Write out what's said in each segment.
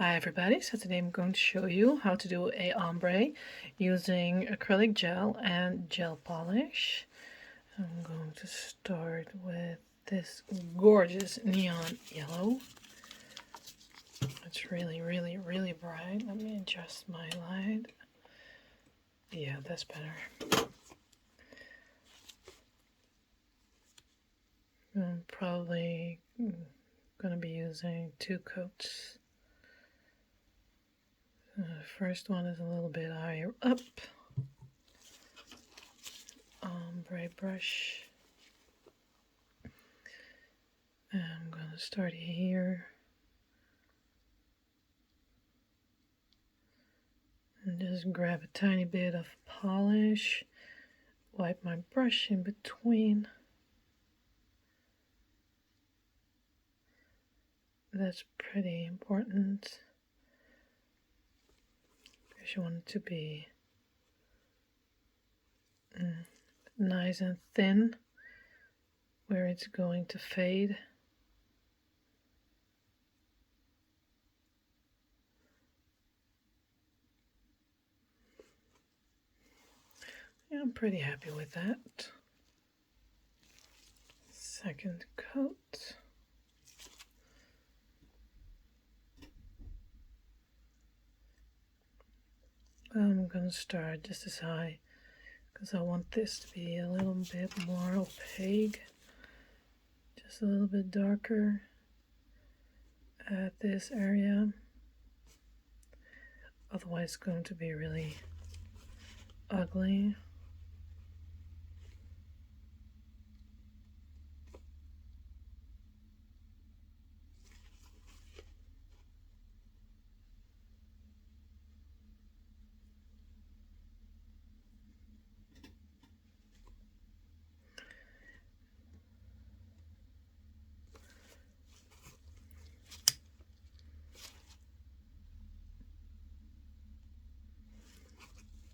Hi everybody, so today I'm going to show you how to do a ombre using acrylic gel and gel polish. I'm going to start with this gorgeous neon yellow. It's really bright. Let me adjust my light. Yeah, that's better. I'm probably going to be using 2 coats. The first one is a little bit higher up. Ombre brush. And I'm going to start here. And just grab a tiny bit of polish. Wipe my brush in between. That's pretty important, because you want it to be nice and thin where it's going to fade. Yeah, I'm pretty happy with that. Second coat. I'm going to start just as high because I want this to be a little bit more opaque. Just a little bit darker at this area. Otherwise it's going to be really ugly.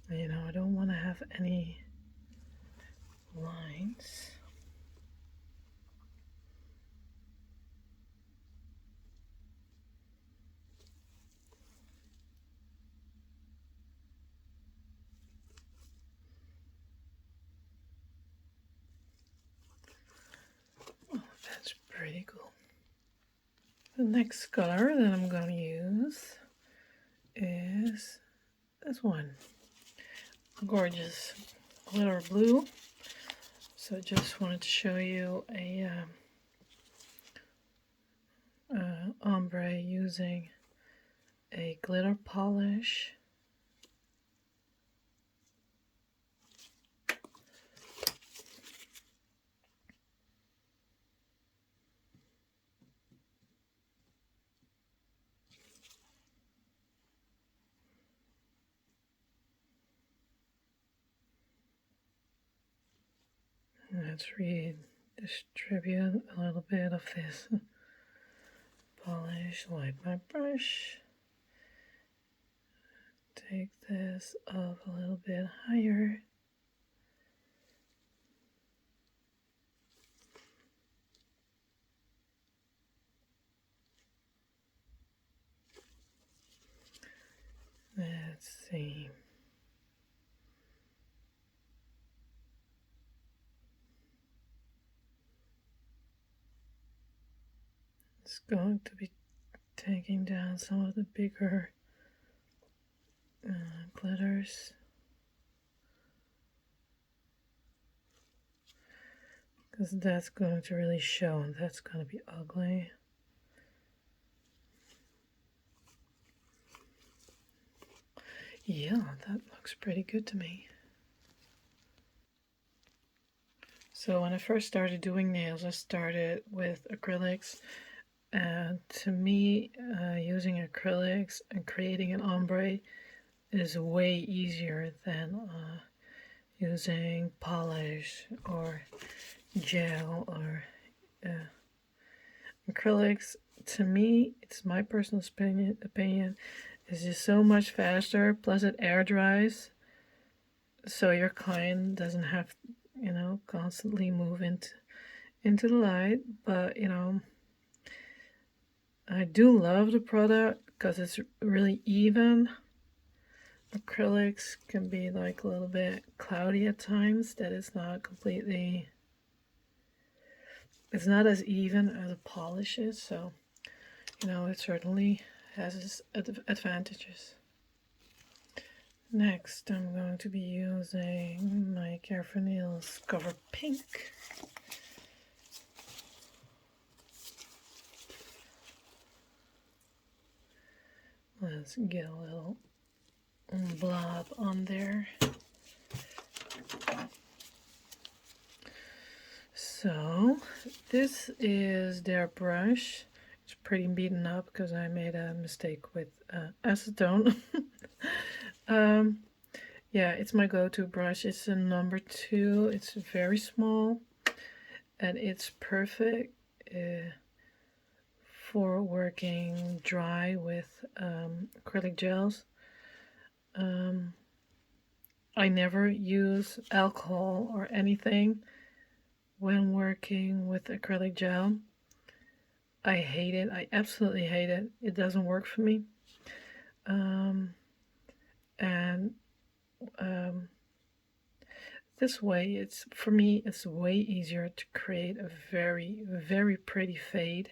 You know, I don't want to have any lines. Oh, that's pretty cool. The next color that I'm going to use is this one. Gorgeous glitter blue. So just wanted to show you a ombre using a glitter polish. Let's redistribute a little bit of this polish. Wipe my brush. Take this up a little bit higher. Let's see. It's going to be taking down some of the bigger glitters. Because that's going to really show, and that's going to be ugly. Yeah, that looks pretty good to me. So when I first started doing nails, I started with acrylics. And to me, using acrylics and creating an ombre is way easier than using polish or gel or acrylics. To me, it's my personal opinion, is just so much faster. Plus, it air dries, so your client doesn't have, constantly move into the light. But I do love the product. because it's really even. Acrylics can be like a little bit cloudy at times, that it's not completely, it's not as even as a polish is, so it certainly has its advantages. Next, I'm going to be using my Care for Nails Cover Pink. Let's get a little blob on there. So this is their brush. It's pretty beaten up because I made a mistake with acetone. Yeah, it's my go-to brush. It's a number 2. It's very small and it's perfect for working dry with acrylic gels. I never use alcohol or anything when working with acrylic gel. I hate it. I absolutely hate it. It doesn't work for me. This way, for me, it's way easier to create a very, very pretty fade.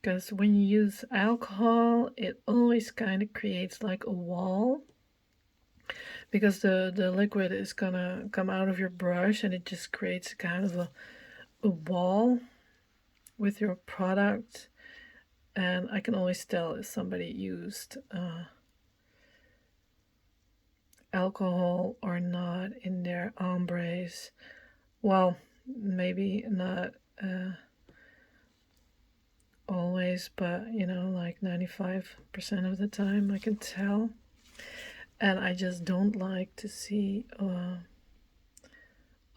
Because when you use alcohol, it always kind of creates like a wall. Because the liquid is gonna come out of your brush and it just creates kind of a wall with your product. And I can always tell if somebody used alcohol or not in their ombres. Well, maybe not always, but like 95% of the time I can tell. And I just don't like to see a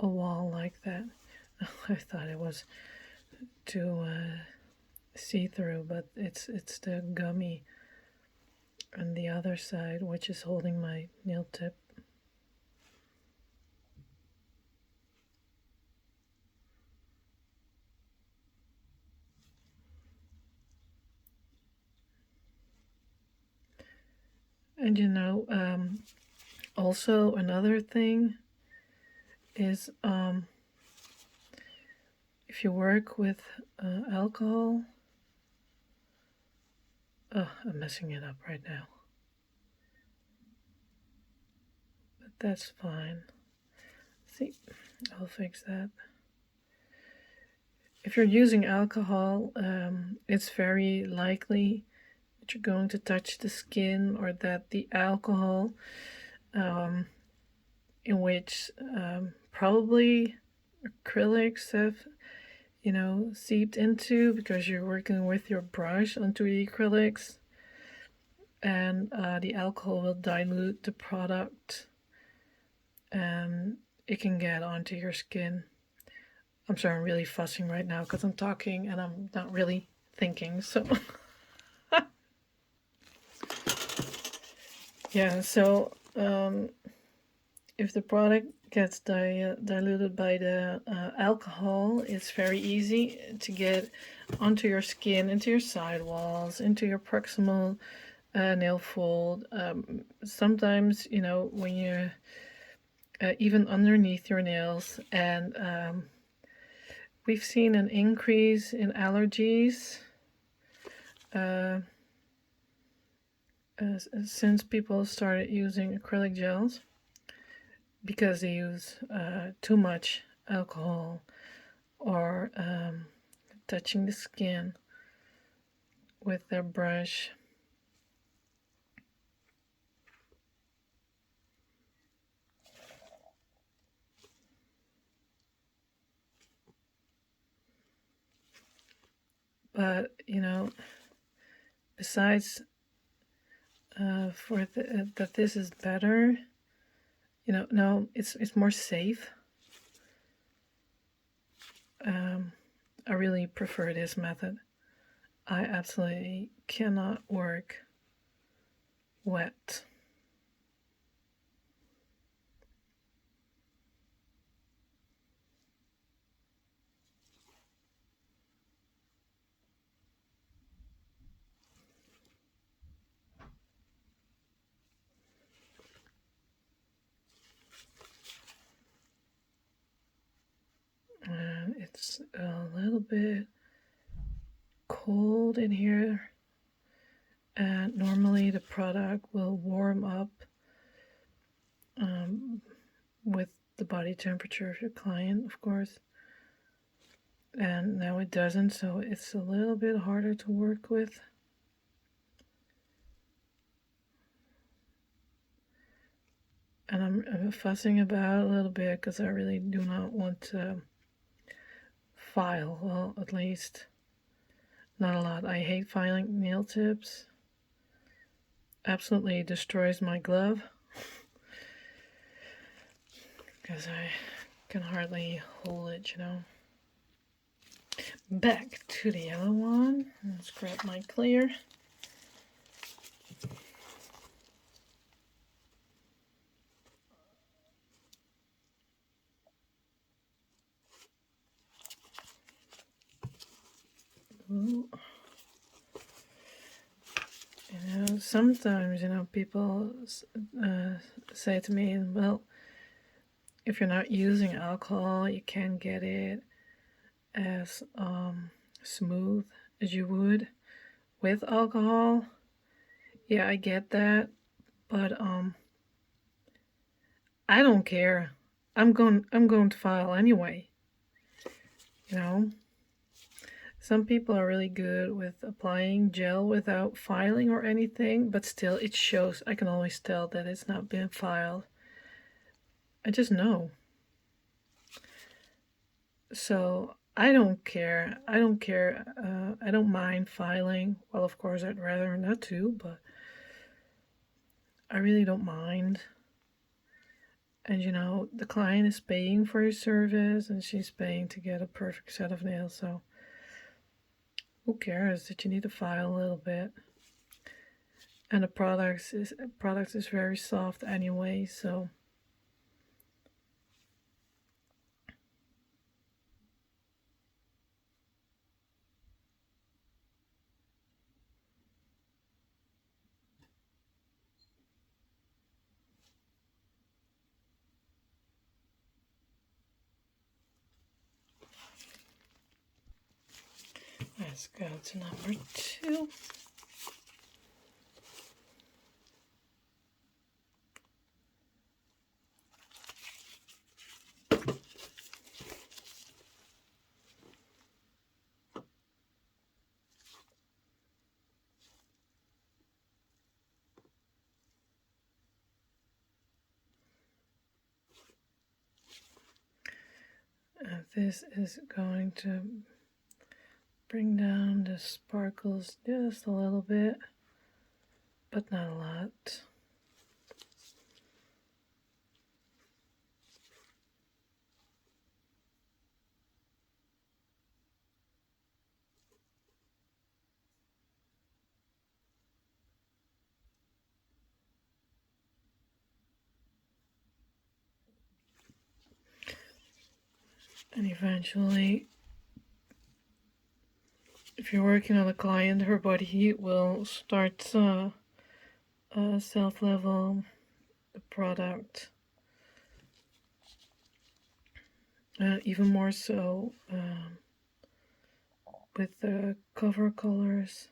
wall like that. I thought it was too see-through, but it's the gummy on the other side which is holding my nail tip. And also another thing is if you work with alcohol, I'm messing it up right now, but that's fine. See, I'll fix that. If you're using alcohol, it's very likely that you're going to touch the skin, or that the alcohol, in which probably acrylics have seeped into, because you're working with your brush onto the acrylics, and the alcohol will dilute the product and it can get onto your skin. I'm sorry, I'm really fussing right now because I'm talking and I'm not really thinking, so yeah, so if the product gets diluted by the alcohol, it's very easy to get onto your skin, into your sidewalls, into your proximal nail fold. Sometimes, when you're even underneath your nails, and we've seen an increase in allergies since people started using acrylic gels, because they use too much alcohol, or touching the skin with their brush. But besides that this is better, no, it's more safe. I really prefer this method. I absolutely cannot work wet. It's a little bit cold in here, and normally the product will warm up with the body temperature of your client, of course, and now it doesn't, so it's a little bit harder to work with. And I'm fussing about a little bit because I really do not want to file. Well, at least not a lot. I hate filing nail tips. Absolutely destroys my glove because I can hardly hold it, you know. Back to the yellow one. Let's grab my clear. Ooh. You know, sometimes, you know, people say to me, well, if you're not using alcohol, you can't get it as smooth as you would with alcohol. Yeah, I get that, but I don't care. I'm going to file anyway. You know, some people are really good with applying gel without filing or anything, but still it shows. I can always tell that it's not been filed. I just know. So I don't care. I don't care. I don't mind filing. Well, of course, I'd rather not to, but I really don't mind. And you know, the client is paying for your service and she's paying to get a perfect set of nails, so who cares that you need to file a little bit? And the product is very soft anyway, so let's go to number 2. And this is going to bring down the sparkles just a little bit, but not a lot. And eventually, if you're working on a client, her body heat will start self-level the product. Even more so with the cover colors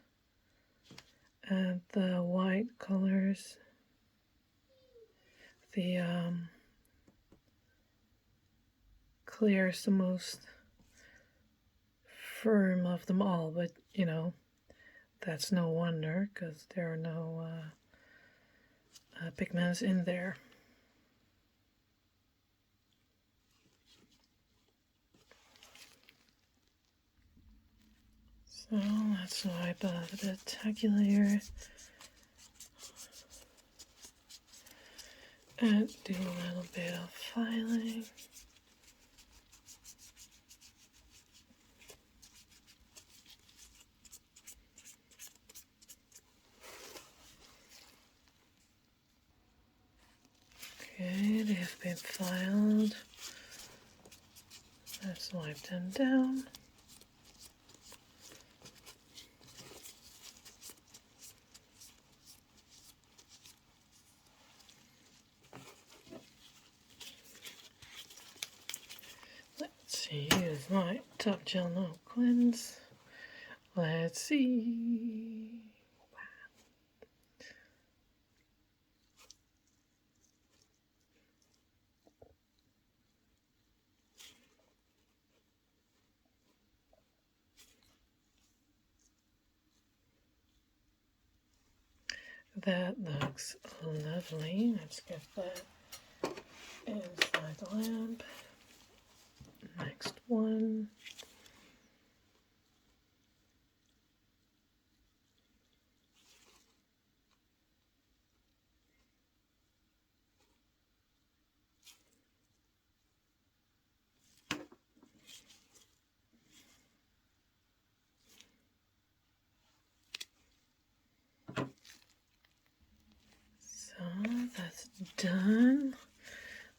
and the white colors. The clear is the most firm of them all, but you know, that's no wonder because there are no pigments in there. So let's wipe off the taculator and do a little bit of filing. Okay, they have been filed. Let's wipe them down. Let's use my Top Gel No Cleanse. Let's see. That looks lovely. Let's get that inside the lamp. Next one. So that's done.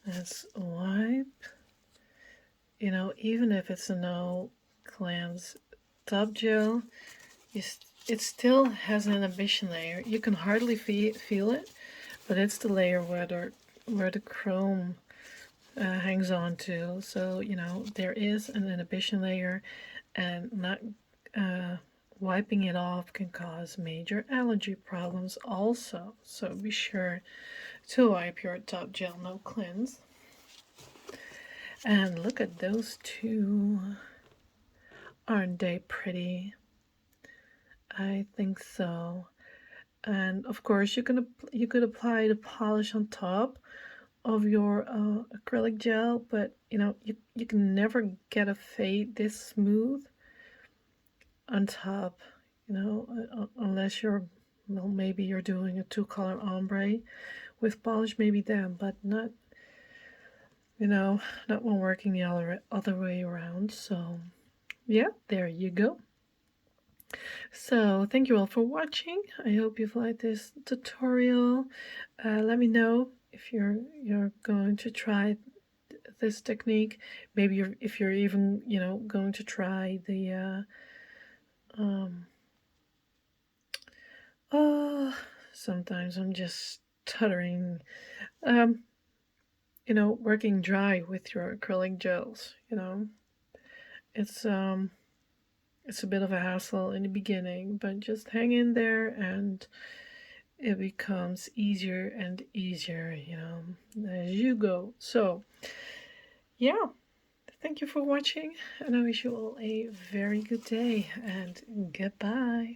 Let's wipe. You know, even if it's a no cleanse top gel, it still has an inhibition layer. You can hardly feel it, but it's the layer where the chrome hangs on to. So, you know, there is an inhibition layer, and not wiping it off can cause major allergy problems also. So be sure to wipe your top gel no cleanse. And look at those two. Aren't they pretty? I think so. And of course you could apply the polish on top of your acrylic gel, but you know, you can never get a fade this smooth on top, you know, unless you're, well, maybe you're doing a two-color ombre with polish, maybe then, but not, you know, not when working the other way around. So yeah, there you go. So thank you all for watching. I hope you've liked this tutorial. Let me know if you're going to try this technique. Maybe if you're even, you know, going to try the oh, sometimes I'm just stuttering. You know, working dry with your acrylic gels. You know, it's a bit of a hassle in the beginning, but just hang in there and it becomes easier and easier, you know, as you go. So yeah, thank you for watching, and I wish you all a very good day, and goodbye.